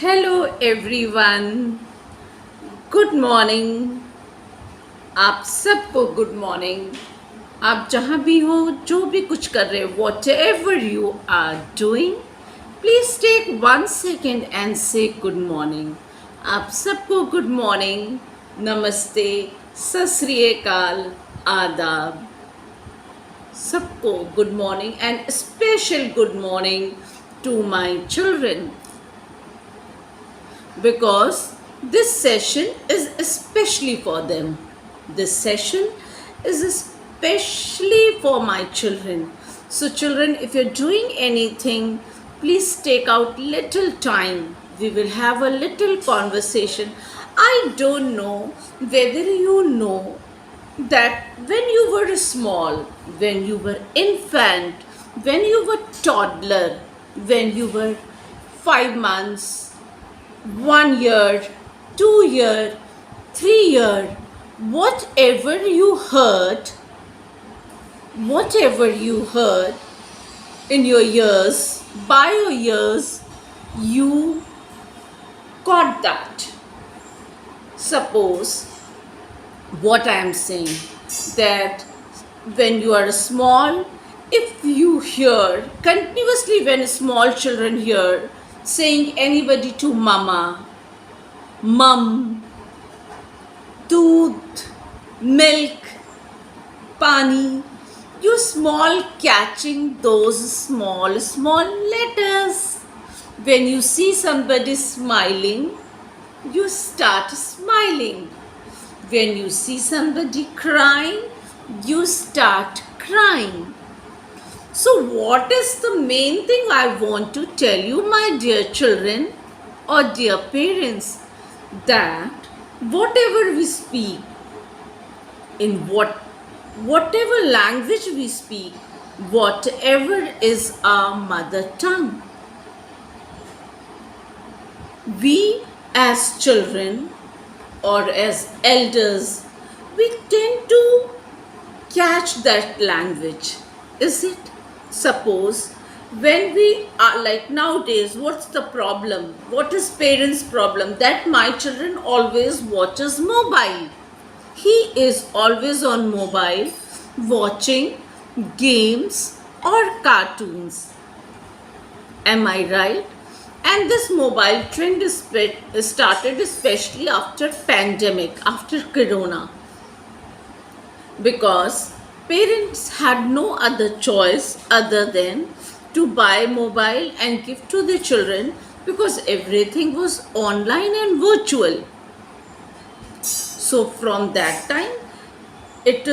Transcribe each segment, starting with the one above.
Hello everyone. Good morning. आप सबको good morning. आप जहाँ भी हो, जो भी कुछ कर रहे हो, whatever you are doing, please take 1 second and say good morning. आप सबको गुड मॉर्निंग, नमस्ते, सत श्री अकाल, आदाब। सबको good morning and special good morning to my children, because this session is especially for them. This session is especially for my children. So children, if you're doing anything, please take out little time. We will have a little conversation. I don't know whether you know that when you were small, when you were infant, when you were toddler, when you were 5 months, 1 year, 2 year, 3 year, whatever you heard in your ears, by your ears, you got that. Suppose what I am saying, that when you are small, if you hear continuously, when small children hear saying anybody to mama, mum, दूध, milk, pani, you small catching those small letters. When you see somebody smiling, you start smiling. When you see somebody crying, you start crying. So, what is the main thing I want to tell you, my dear children or dear parents? That whatever we speak, in whatever language we speak, whatever is our mother tongue, we as children or as elders, we tend to catch that language. Is it? Suppose when we are like nowadays, what's the problem? What is parents' problem? That my children always watches mobile. He is always on mobile watching games or cartoons. Am I right? And this mobile trend is started especially after pandemic, after corona, because parents had no other choice other than to buy mobile and give to the children, because everything was online and virtual. So from that time, it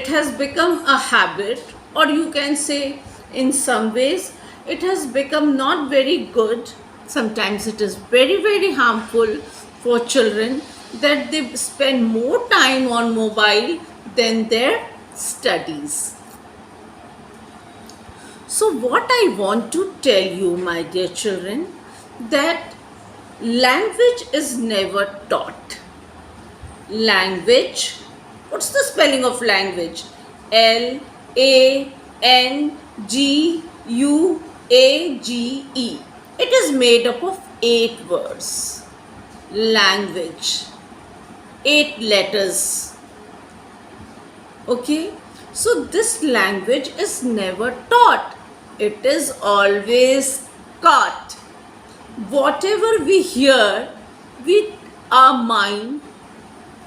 has become a habit, or you can say in some ways it has become not very good. Sometimes it is very harmful for children that they spend more time on mobile than their studies. So what I want to tell you, my dear children, that language is never taught. Language, what's the spelling of language? Language. It is made up of 8 words. Language, 8 letters. Okay, so this language is never taught, it is always caught. Whatever we hear, we, our mind,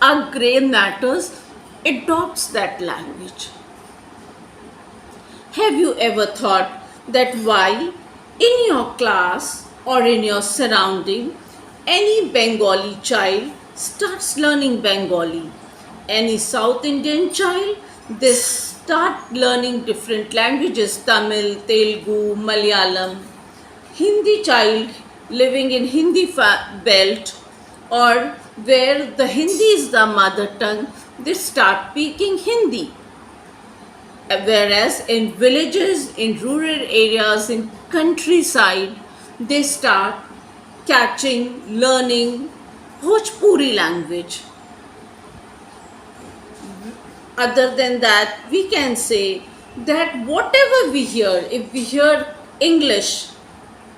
our gray matters adopts that language. Have you ever thought that why in your class or in your surrounding any Bengali child starts learning Bengali? Any South Indian child, they start learning different languages, Tamil, Telugu, Malayalam. Hindi child living in Hindi belt, or where the Hindi is the mother tongue, they start speaking Hindi. Whereas in villages, in rural areas, in countryside, they start catching, learning Bhojpuri language. Other than that, we can say that whatever we hear, if we hear English,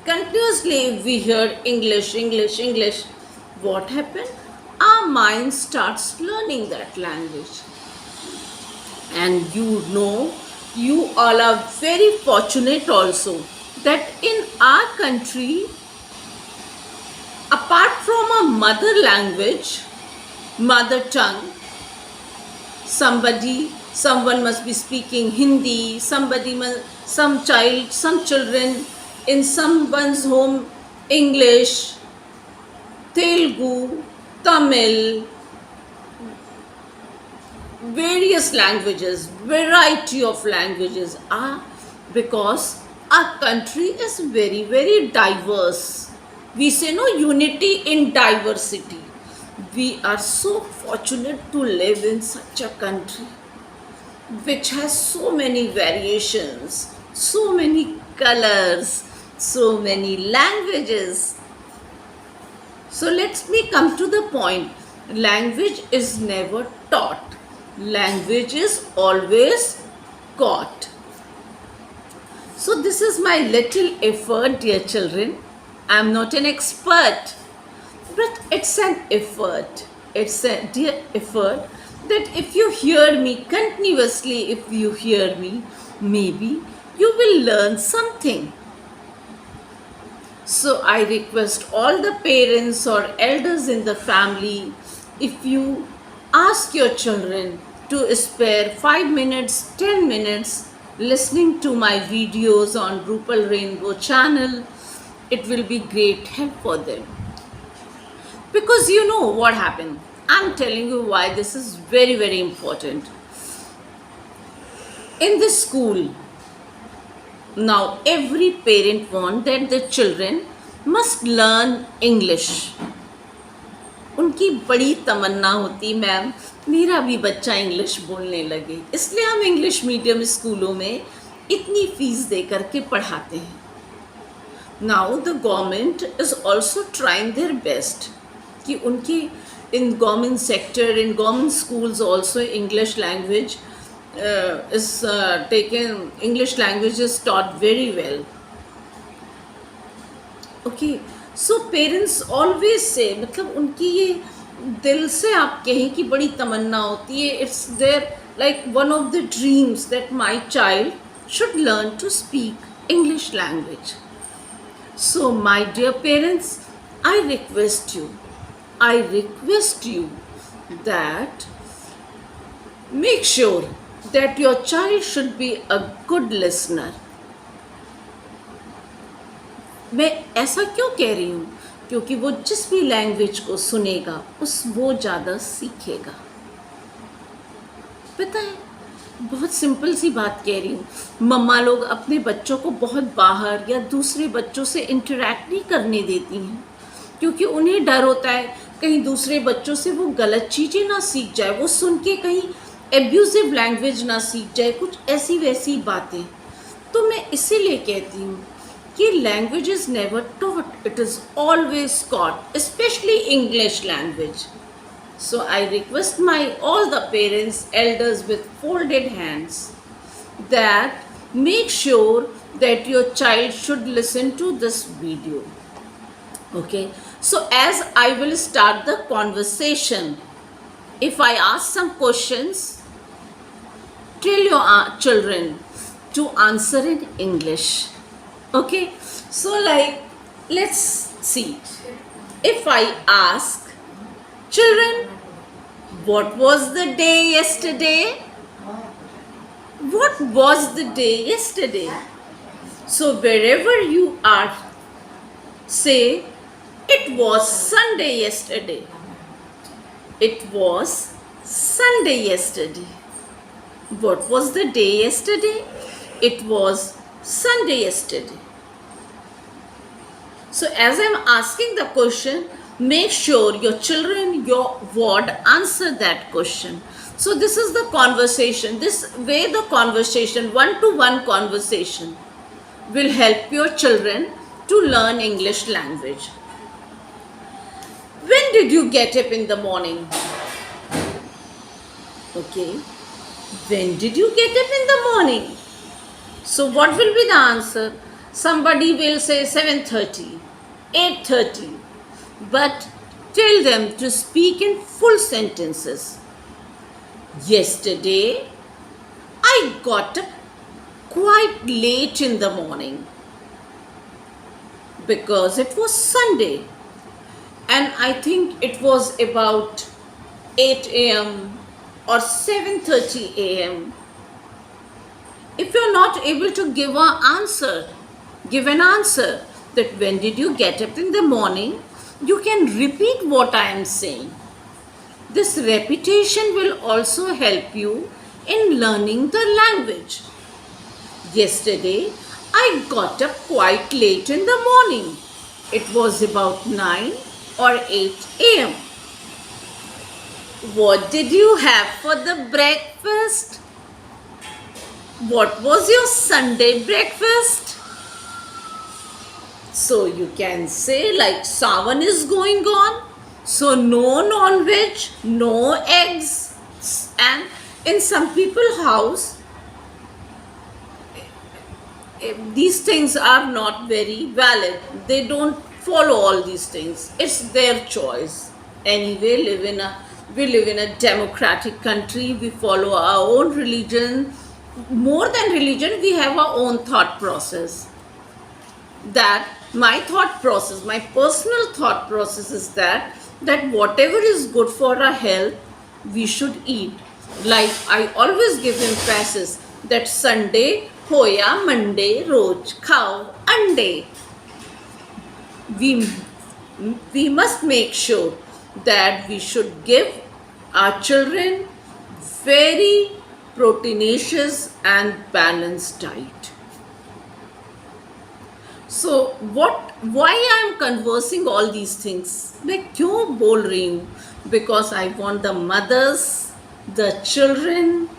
Continuously, if we hear English, English, English, what happened? Our mind starts learning that language. And you all are very fortunate also that in our country, apart from a mother language, mother tongue, someone must be speaking Hindi, some children in someone's home English, Telugu, Tamil, various languages, variety of languages are, because our country is very, very diverse. We say no, unity in diversity. We are so fortunate to live in such a country which has so many variations, so many colors, so many languages. So let me come to the point. Language is never taught. Language is always caught. So this is my little effort, dear children. I'm not an expert, but it's an effort. It's a dear effort that if you hear me continuously, if you hear me, maybe you will learn something. So I request all the parents or elders in the family, if you ask your children to spare 5 minutes, 10 minutes listening to my videos on Rupal Rainbow channel, it will be great help for them. Because you know what happened. I'm telling you why this is very, very important. In this school, now every parent wants that the children must learn English. उनकी बड़ी तमन्ना होती, ma'am मेरा भी बच्चा English बोलने लगे, इसलिए हम इंग्लिश मीडियम स्कूलों में इतनी फीस दे करके पढ़ाते हैं. Now the government is also trying their best कि उनके in government sector, in government schools also English language is taken, English language is taught very well. Okay, so parents always say, मतलब उनकी ये दिल से आप कहें कि बड़ी तमन्ना होती है, it's their like one of the dreams that my child should learn to speak English language. So my dear parents, I request you that make sure that your child should be a good listener. मैं ऐसा क्यों कह रही हूँ? क्योंकि वो जिस भी लैंग्वेज को सुनेगा वो ज़्यादा सीखेगा. पता है, बहुत सिंपल सी बात कह रही हूँ. मम्मा लोग अपने बच्चों को बहुत बाहर या दूसरे बच्चों से इंटरेक्ट नहीं करने देती हैं, क्योंकि उन्हें डर होता है कहीं दूसरे बच्चों से वो गलत चीज़ें ना सीख जाए, वो सुन के कहीं एब्यूजिव लैंग्वेज ना सीख जाए, कुछ ऐसी वैसी बातें. तो मैं इसीलिए कहती हूँ कि language is never taught, it is always caught, specially English language. So I request my all the parents, elders with folded hands, that make sure that your child should listen to this video. Okay, so as I will start the conversation, if I ask some questions, tell your children to answer in English. Okay, so like let's see. If I ask children, what was the day yesterday? What was the day yesterday? So wherever you are, say, it was Sunday yesterday. It was Sunday yesterday. What was the day yesterday? It was Sunday yesterday. So as I'm asking the question, make sure your children, your word, answer that question. So this is the conversation. This way the conversation, one-to-one conversation, will help your children to learn English language. When did you get up in the morning? Okay. When did you get up in the morning? So what will be the answer? Somebody will say 7:30, 8:30, but tell them to speak in full sentences. Yesterday, I got up quite late in the morning because it was Sunday, and I think it was about 8 a.m. or 7:30 a.m. If you're not able to give an answer that when did you get up in the morning, you can repeat what I am saying. This repetition will also help you in learning the language. Yesterday, I got up quite late in the morning. It was about 9 or 8 a.m. What did you have for the breakfast? What was your Sunday breakfast? So you can say like Savan is going on. So no non-veg, no eggs. And in some people's house, these things are not very valid. They don't follow all these things. It's their choice. Anyway, we live in a democratic country. We follow our own religion. More than religion, we have our own thought process. That my thought process, my personal thought process is that whatever is good for our health, we should eat. Like I always give emphasis that Sunday hoya Monday roj khao ande. We must make sure that we should give our children very proteinaceous and balanced diet. So why I am conversing all these things? मैं क्यों बोल रही हूँ? Because I want the mothers, the children,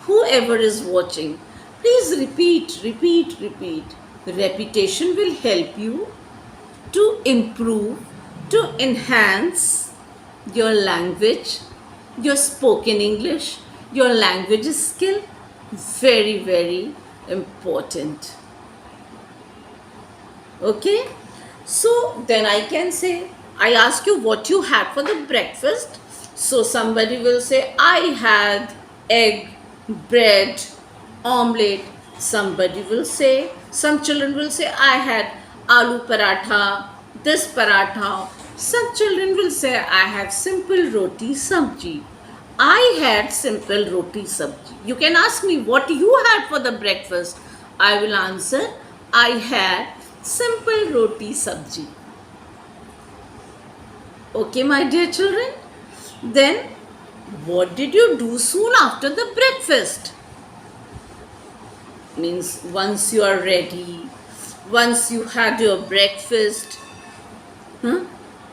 whoever is watching, please repeat. The repetition will help you to improve, to enhance your language, your spoken English, your language skill. Very, very important. Okay, so then I can say, I ask you what you had for the breakfast. So somebody will say, I had egg, bread, omelette. Somebody will say, some children will say, I had aloo paratha, this paratha. Some children will say, I had simple roti sabji. I had simple roti sabji. You can ask me what you had for the breakfast. I will answer, I had simple roti sabji. Okay, my dear children. Then, what did you do soon after the breakfast? Means once you are ready, once you had your breakfast.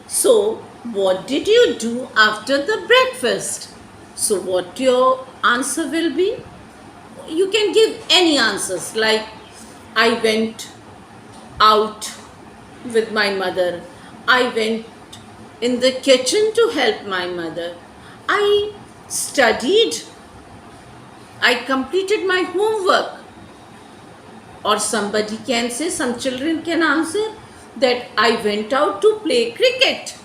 So, what did you do after the breakfast? So, what your answer will be? You can give any answers like, I went out with my mother. I went in the kitchen to help my mother. I studied. I completed my homework. Or somebody can say, some children can answer that I went out to play cricket.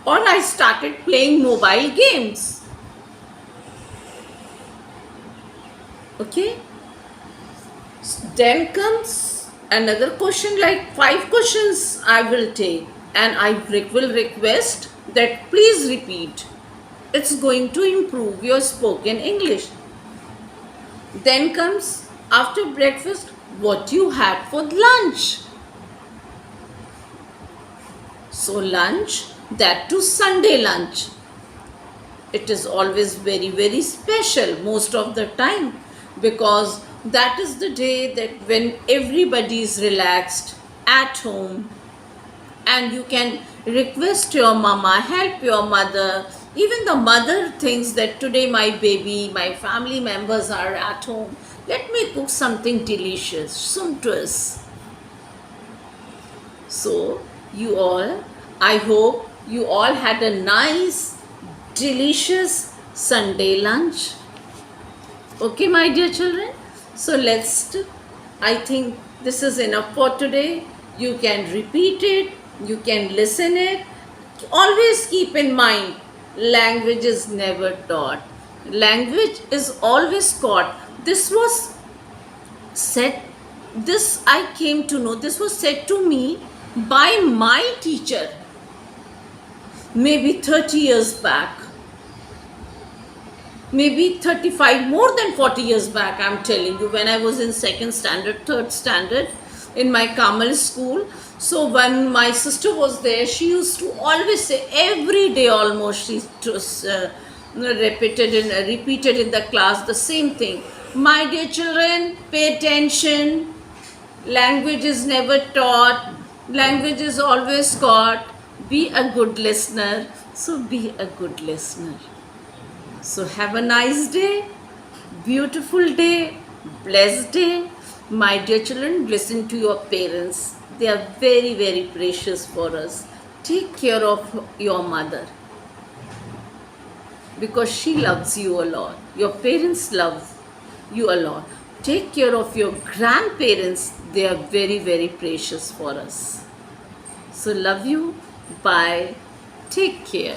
Or I started playing mobile games. Okay? Then comes another question, like 5 questions I will take, and I will request that please repeat. It's going to improve your spoken English. Then comes after breakfast, what you had for lunch. So lunch, that too Sunday lunch. It is always very, very special most of the time, because that is the day that when everybody is relaxed at home, and you can request your mama, help your mother. Even the mother thinks that today my baby, my family members are at home. Let me cook something delicious, sumptuous. So you all, I hope you all had a nice, delicious Sunday lunch. Okay, my dear children. So let's I think this is enough for today. You can repeat it, you can listen it. Always keep in mind, language is never taught. Language is always taught. This was said, this I came to know, this was said to me by my teacher maybe 30 years back, maybe 35, more than 40 years back. I'm telling you, when I was in second standard, third standard in my Kamal school. So when my sister was there, she used to always say, every day almost, she was repeated in the class the same thing. My dear children, pay attention. Language is never taught, language is always taught. Be a good listener. So be a good listener. So have a nice day, beautiful day, blessed day. My dear children, listen to your parents. They are very, very precious for us. Take care of your mother because she loves you a lot. Your parents love you a lot. Take care of your grandparents. They are very, very precious for us. So love you. Bye. Take care.